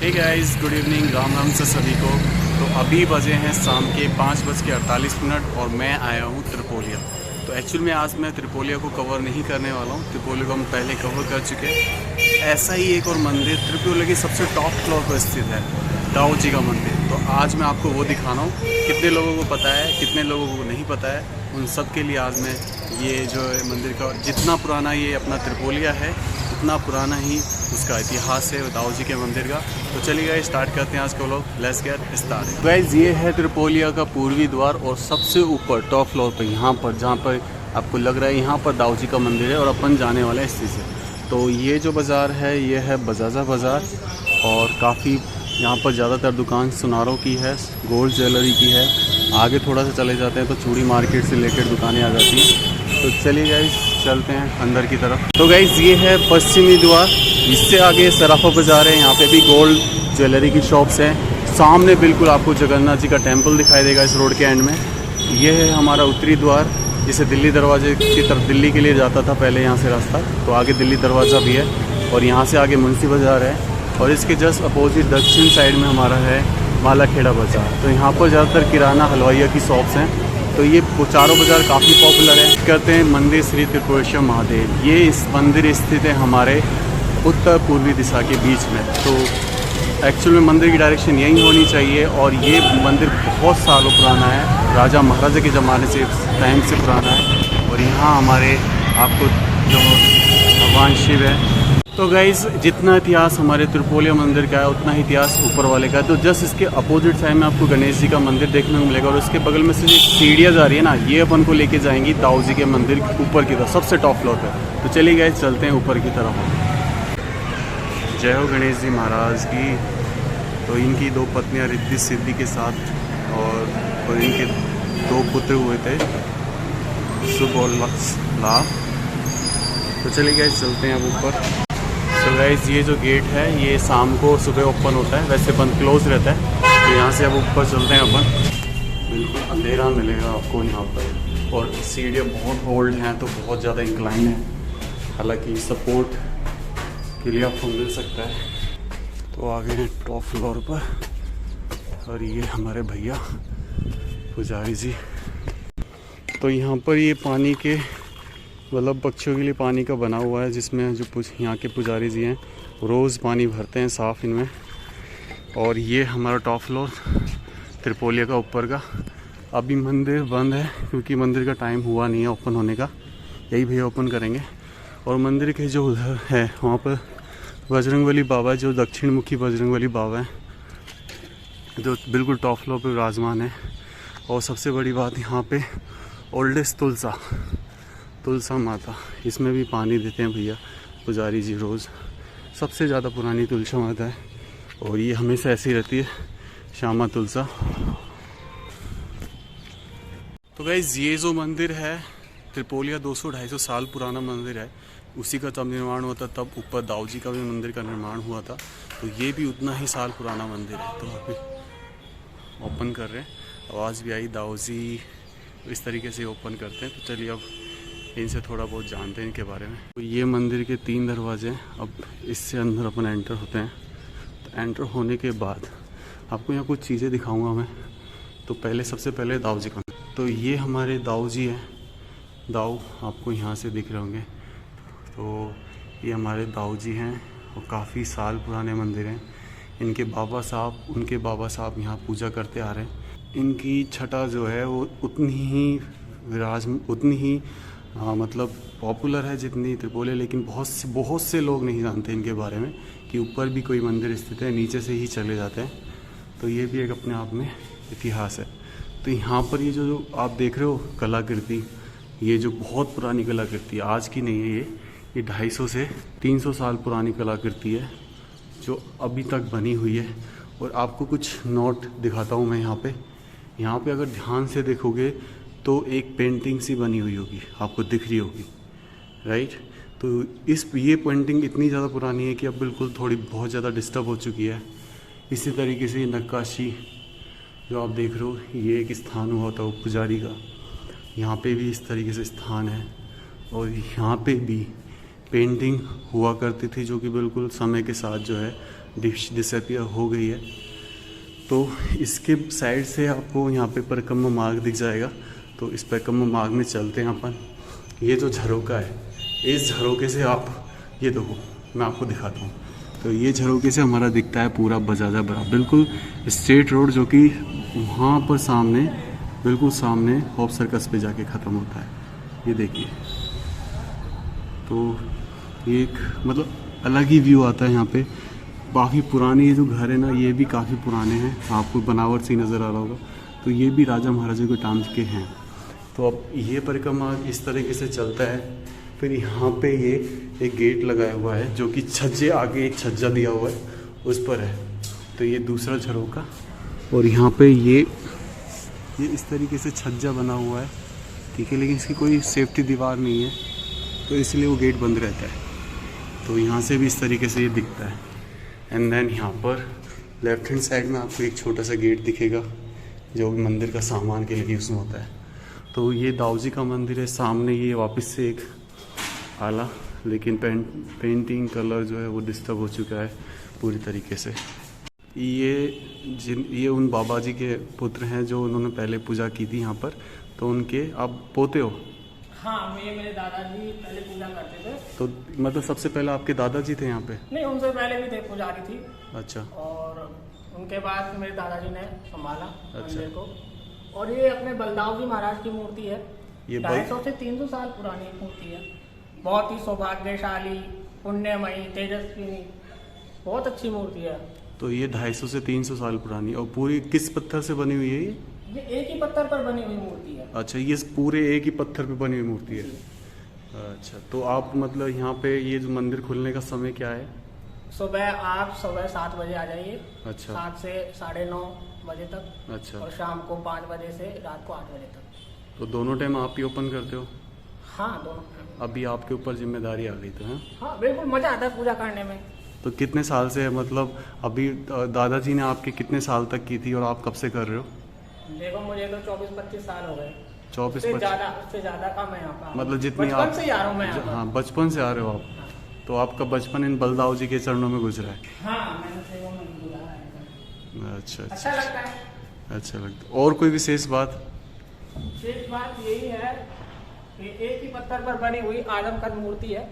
हे guys, good evening, Ram Ram से सभी को। तो अभी बजे हैं शाम के 5:48 और मैं आया हूँ त्रिपोलिया। तो एक्चुअल में आज मैं त्रिपोलिया को कवर नहीं करने वाला हूँ, त्रिपोलिया को हम पहले कवर कर चुके हैं। ऐसा ही एक और मंदिर त्रिपोलिया की सबसे टॉप फ्लोर पर स्थित है, दाऊ जी का मंदिर। तो आज मैं आपको वो दिखाना हूँ। कितने लोगों को पता है, कितने लोगों को नहीं पता है, उन सब के लिए आज मैं ये जो है मंदिर का, जितना पुराना ये अपना त्रिपोलिया है उतना पुराना ही उसका इतिहास है दाऊ जी के मंदिर का। तो चलिए गाइस, स्टार्ट करते हैं आज को लोग। Let's get start. गाइस, ये है त्रिपोलिया का पूर्वी द्वार और सबसे ऊपर टॉप फ्लोर पर यहाँ पर जहाँ पर आपको लग रहा है यहाँ पर दाऊ जी का मंदिर है और अपन जाने वाले हैं इसी से। तो ये जो बाज़ार है ये है बजाजा बाज़ार और काफ़ी यहाँ पर ज़्यादातर दुकान सुनारों की है, गोल्ड ज्वेलरी की है। आगे थोड़ा सा चले जाते हैं तो चूड़ी मार्केट से रिलेटेड दुकानें आ जाती हैं। तो चलिए गाइस, चलते हैं अंदर की तरफ। तो गाइस, ये है पश्चिमी द्वार, इससे आगे सराफा बाज़ार है। यहाँ पे भी गोल्ड ज्वेलरी की शॉप्स हैं। सामने बिल्कुल आपको जगन्नाथ जी का टेम्पल दिखाई देगा इस रोड के एंड में। ये है हमारा उत्तरी द्वार, जिसे दिल्ली दरवाजे की तरफ दिल्ली के लिए जाता था पहले यहाँ से रास्ता। तो आगे दिल्ली दरवाज़ा भी है और यहाँ से आगे मुंशी बाज़ार है और इसके जस्ट अपोजिट दक्षिण साइड में हमारा है मालाखेड़ा बाज़ार। तो यहाँ पर ज़्यादातर किराना हलवाइया की शॉप्स हैं। तो ये चारों बाज़ार काफ़ी पॉपुलर है। कहते हैं मंदिर श्री त्रिपुरेश्वर महादेव, ये इस मंदिर स्थित है हमारे उत्तर पूर्वी दिशा के बीच में। तो एक्चुअल में मंदिर की डायरेक्शन यही होनी चाहिए और ये मंदिर बहुत सालों पुराना है, राजा महाराजा के ज़माने से टाइम से पुराना है। और यहाँ हमारे आपको जो भगवान शिव है। तो गाइस, जितना इतिहास हमारे त्रिपोलिया मंदिर का है उतना ही इतिहास ऊपर वाले का है। तो जस्ट इसके अपोजिट साइड में आपको गणेश जी का मंदिर देखने को मिलेगा और उसके बगल में से जो सीढ़ियाँ जा रही है ना, ये अपन को लेके जाएंगी दाऊ जी के मंदिर ऊपर की तरफ, सबसे टॉप फ्लोर पर। तो चलिए गाइस, चलते हैं ऊपर की तरफ। जय हो गणेश जी महाराज की। तो इनकी दो पत्नियाँ रिद्धि सिद्धि के साथ और इनके दो पुत्र हुए थे, शुभ और लाभ। तो चलिए गाइस, चलते हैं अब ऊपर। तो गाइस, ये जो गेट है ये शाम को सुबह ओपन होता है, वैसे बंद क्लोज रहता है। तो यहाँ से अब ऊपर चलते हैं अपन। बिल्कुल अंधेरा मिलेगा आपको यहाँ पर और सीढ़ियाँ बहुत ओल्ड हैं तो बहुत ज़्यादा इंक्लाइन है, हालांकि सपोर्ट के लिए आपको मिल सकता है। तो आगे हैं टॉप फ्लोर पर और ये हमारे भैया पुजारी जी। तो यहाँ पर ये पानी के मतलब पक्षियों के लिए पानी का बना हुआ है, जिसमें जो यहाँ के पुजारी जी हैं रोज़ पानी भरते हैं साफ़ इनमें। और ये हमारा टॉप फ्लोर त्रिपोलिया का ऊपर का। अभी मंदिर बंद है क्योंकि मंदिर का टाइम हुआ नहीं है ओपन होने का, यही भैया ओपन करेंगे। और मंदिर के जो उधर है वहाँ पर बजरंगबली बाबा, जो दक्षिण मुखी बजरंगबली बाबा हैं, जो बिल्कुल टॉप फ्लोर पर विराजमान है। और सबसे बड़ी बात, यहाँ पे ओल्डेस्ट तुलसा माता, इसमें भी पानी देते हैं भैया पुजारी जी रोज़। सबसे ज़्यादा पुरानी तुलसा माता है और ये हमेशा ऐसी रहती है, श्यामा तुलसा। तो गाइस, ये जो मंदिर है त्रिपोलिया 200-250 साल पुराना मंदिर है। उसी का तब निर्माण हुआ था, तब ऊपर दाऊ जी का भी मंदिर का निर्माण हुआ था। तो ये भी उतना ही साल पुराना मंदिर है। तो अभी ओपन कर रहे हैं, आवाज़ भी आई, दाऊ जी इस तरीके से ओपन करते हैं। तो चलिए अब इनसे थोड़ा बहुत जानते हैं इनके बारे में। तो ये मंदिर के 3 दरवाजे हैं। अब इससे अंदर अपन एंटर होते हैं। तो एंटर होने के बाद आपको यहाँ कुछ चीज़ें दिखाऊंगा मैं। तो पहले सबसे पहले दाऊ जी का, तो ये हमारे दाऊ जी हैं। दाऊ आपको यहाँ से दिख रहे होंगे। तो ये हमारे दाऊ जी हैं और काफ़ी साल पुराने मंदिर हैं। इनके बाबा साहब, उनके बाबा साहब यहाँ पूजा करते आ रहे हैं। इनकी छटा जो है वो उतनी ही मतलब पॉपुलर है जितनी त्रिपोलिया, लेकिन बहुत से लोग नहीं जानते इनके बारे में कि ऊपर भी कोई मंदिर स्थित है, नीचे से ही चले जाते हैं। तो ये भी एक अपने आप में इतिहास है। तो यहाँ पर ये जो आप देख रहे हो कलाकृति, ये जो बहुत पुरानी कलाकृति, आज की नहीं है ये 250 से 300 साल पुरानी कलाकृति है जो अभी तक बनी हुई है। और आपको कुछ नोट दिखाता हूँ मैं यहाँ पे अगर ध्यान से देखोगे तो एक पेंटिंग सी बनी हुई होगी, आपको दिख रही होगी, राइट। तो ये पेंटिंग इतनी ज़्यादा पुरानी है कि अब बिल्कुल बहुत ज़्यादा डिस्टर्ब हो चुकी है। इसी तरीके से नक्काशी जो आप देख रहे हो, ये एक स्थान हुआ था वो पुजारी का, यहाँ पे भी इस तरीके से स्थान है। और यहाँ पे भी पेंटिंग हुआ करती थी जो कि बिल्कुल समय के साथ जो है डिसअपियर हो गई है। तो इसके साइड से आपको यहाँ पे परिक्रमा मार्ग दिख जाएगा, तो इस परिक्रमा मार्ग में चलते हैं अपन। ये जो झरोका है, इस झरोके से आप ये देखो, मैं आपको दिखाता हूँ। तो ये झरोके से हमारा दिखता है पूरा बजाजा बड़ा बिल्कुल स्ट्रेट रोड, जो कि वहाँ पर सामने बिल्कुल सामने होप सर्कस पे जाके ख़त्म होता है। ये देखिए, तो ये एक मतलब अलग ही व्यू आता है यहाँ पे। काफ़ी पुराने ये जो घर है ना, ये भी काफ़ी पुराने हैं, आपको बनावट से नज़र आ रहा होगा। तो ये भी राजा महाराजा के टाइम के हैं। तो अब ये परिक्रमा इस तरीके से चलता है। फिर यहाँ पे ये एक गेट लगाया हुआ है, जो कि छज्जे आगे एक छज्जा दिया हुआ है उस पर है। तो ये दूसरा झरोका, और यहाँ पे ये इस तरीके से छज्जा बना हुआ है, ठीक है, लेकिन इसकी कोई सेफ्टी दीवार नहीं है, तो इसलिए वो गेट बंद रहता है। तो यहाँ से भी इस तरीके से ये दिखता है। एंड देन यहाँ पर लेफ्ट हैंड साइड में आपको एक छोटा सा गेट दिखेगा, जो मंदिर का सामान के लिए यूज़ होता है। तो ये दाऊ जी का मंदिर है। सामने ये वापस से एक आला, लेकिन पेंटिंग कलर जो है वो डिस्टर्ब हो चुका है पूरी तरीके से। ये उन बाबा जी के पुत्र हैं जो उन्होंने पहले पूजा की थी यहाँ पर। तो उनके आप पोते हो? हाँ, मेरे दादाजी पहले पूजा करते थे। तो मतलब सबसे पहले आपके दादाजी थे यहाँ पे? नहीं, उनसे पहले भी थे, पुजारी थी। अच्छा। और उनके बाद मेरे दादाजी ने संभाला मंदिर को। और ये अपने बलदाऊ जी महाराज की मूर्ति है। ये 250 से 300 साल पुरानी मूर्ति है। बहुत ही सौभाग्यशाली, पुण्यमयी, तेजस्विनी, बहुत अच्छी मूर्ति है। तो ये 250 से 300 साल पुरानी, और पूरी किस पत्थर से बनी हुई है ये एक ही पत्थर पर बनी हुई मूर्ति है। अच्छा, ये पूरे एक ही पत्थर पे बनी हुई मूर्ति है। अच्छा, तो आप मतलब यहाँ पे ये जो मंदिर खुलने का समय क्या है? आप सुबह 7 बजे आ जाइए। अच्छा। 7 से 9:30 बजे तक। अच्छा। और शाम को 5 बजे से रात को 8 बजे तक। तो दोनों टाइम आप ही ओपन करते हो? हाँ, दोनों टाइम। अभी आपके ऊपर जिम्मेदारी आ गई तो है? हाँ, बिल्कुल मजा आता है पूजा करने में। तो कितने साल से, मतलब अभी दादाजी ने आपके कितने साल तक की थी और आप कब से कर रहे हो? देखो, मुझे तो 24-25 साल हो गए। 24-25 उससे ज्यादा का मैं यहाँ पर, मतलब जितनी बचपन से ही आ रहा हूँ मैं यहाँ पर। हाँ, बचपन से आ रहे हो आप। तो आपका बचपन इन बलदाऊ जी के चरणों में गुजरा है? हाँ, मैंने सेवा में गुजारा है। अच्छा अच्छा लगता है। अच्छा लगता है। और कोई विशेष बात? विशेष बात यही है कि एक ही पत्थर पर बनी हुई आदमकद मूर्ति है।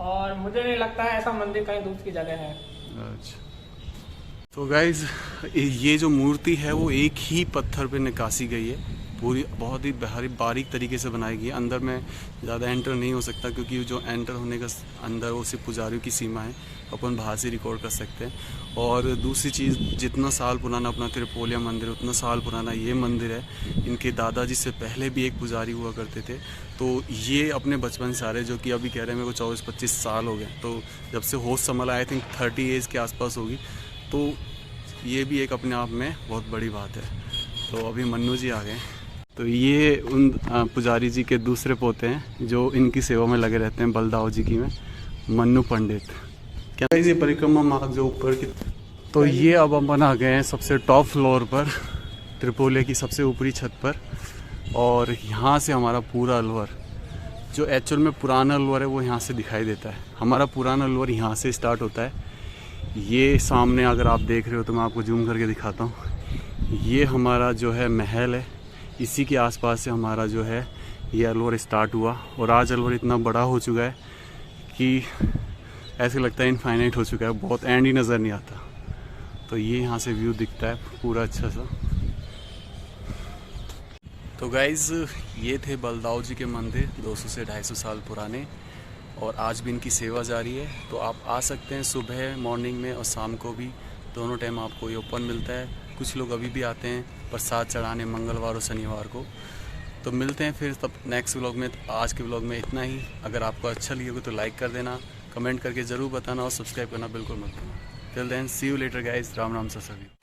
और मुझे नहीं लगता है ऐसा मंदिर कहीं दूसरी जगह है। अच्छा, तो गाइज ये जो मूर्ति है वो एक ही पत्थर पे निकासी गई है, पूरी बहुत ही बारीक तरीके से बनाई गई है। अंदर में ज़्यादा एंटर नहीं हो सकता, क्योंकि जो एंटर होने का अंदर वो सिर्फ पुजारियों की सीमा है, अपन बाहर से रिकॉर्ड कर सकते हैं। और दूसरी चीज़, जितना साल पुराना अपना त्रिपोलिया मंदिर उतना साल पुराना ये मंदिर है। इनके दादाजी से पहले भी एक पुजारी हुआ करते थे। तो ये अपने बचपन से आ रहे, जो कि अभी कह रहे हैं मेरे को 24-25 साल हो गए। तो जब से होश संभाला, आई थिंक 30 एज के आसपास होगी। तो ये भी एक अपने आप में बहुत बड़ी बात है। तो अभी मन्नू जी आ गए। तो ये उन पुजारी जी के दूसरे पोते हैं जो इनकी सेवा में लगे रहते हैं, बलदाऊ जी की में, मन्नू पंडित। क्या ये परिक्रमा मार्ग जो ऊपर की, तो ये अब हम बना गए हैं सबसे टॉप फ्लोर पर, त्रिपोलिया की सबसे ऊपरी छत पर। और यहाँ से हमारा पूरा अलवर, जो एक्चुअल में पुराना अलवर है, वो यहाँ से दिखाई देता है। हमारा पुराना अलवर यहाँ से स्टार्ट होता है। ये सामने अगर आप देख रहे हो तो मैं आपको जूम करके दिखाता हूँ। ये हमारा जो है महल है, इसी के आसपास से हमारा जो है ये अलवर स्टार्ट हुआ। और आज अलवर इतना बड़ा हो चुका है कि ऐसे लगता है इनफाइनाइट हो चुका है, बहुत एंड ही नज़र नहीं आता। तो ये यहाँ से व्यू दिखता है पूरा अच्छा सा। तो गाइज़, ये थे बलदाऊ जी के मंदिर, 200 से 250 साल पुराने, और आज भी इनकी सेवा जारी है। तो आप आ सकते हैं सुबह मॉर्निंग में, और शाम को भी, दोनों टाइम आपको ये ओपन मिलता है। कुछ लोग अभी भी आते हैं प्रसाद चढ़ाने मंगलवार और शनिवार को। तो मिलते हैं फिर तब नेक्स्ट व्लॉग में। आज के व्लॉग में इतना ही। अगर आपको अच्छा लगे तो लाइक कर देना, कमेंट करके ज़रूर बताना, और सब्सक्राइब करना बिल्कुल मत भूलना। Till then, see you later guys. Ram Ram सा सभी।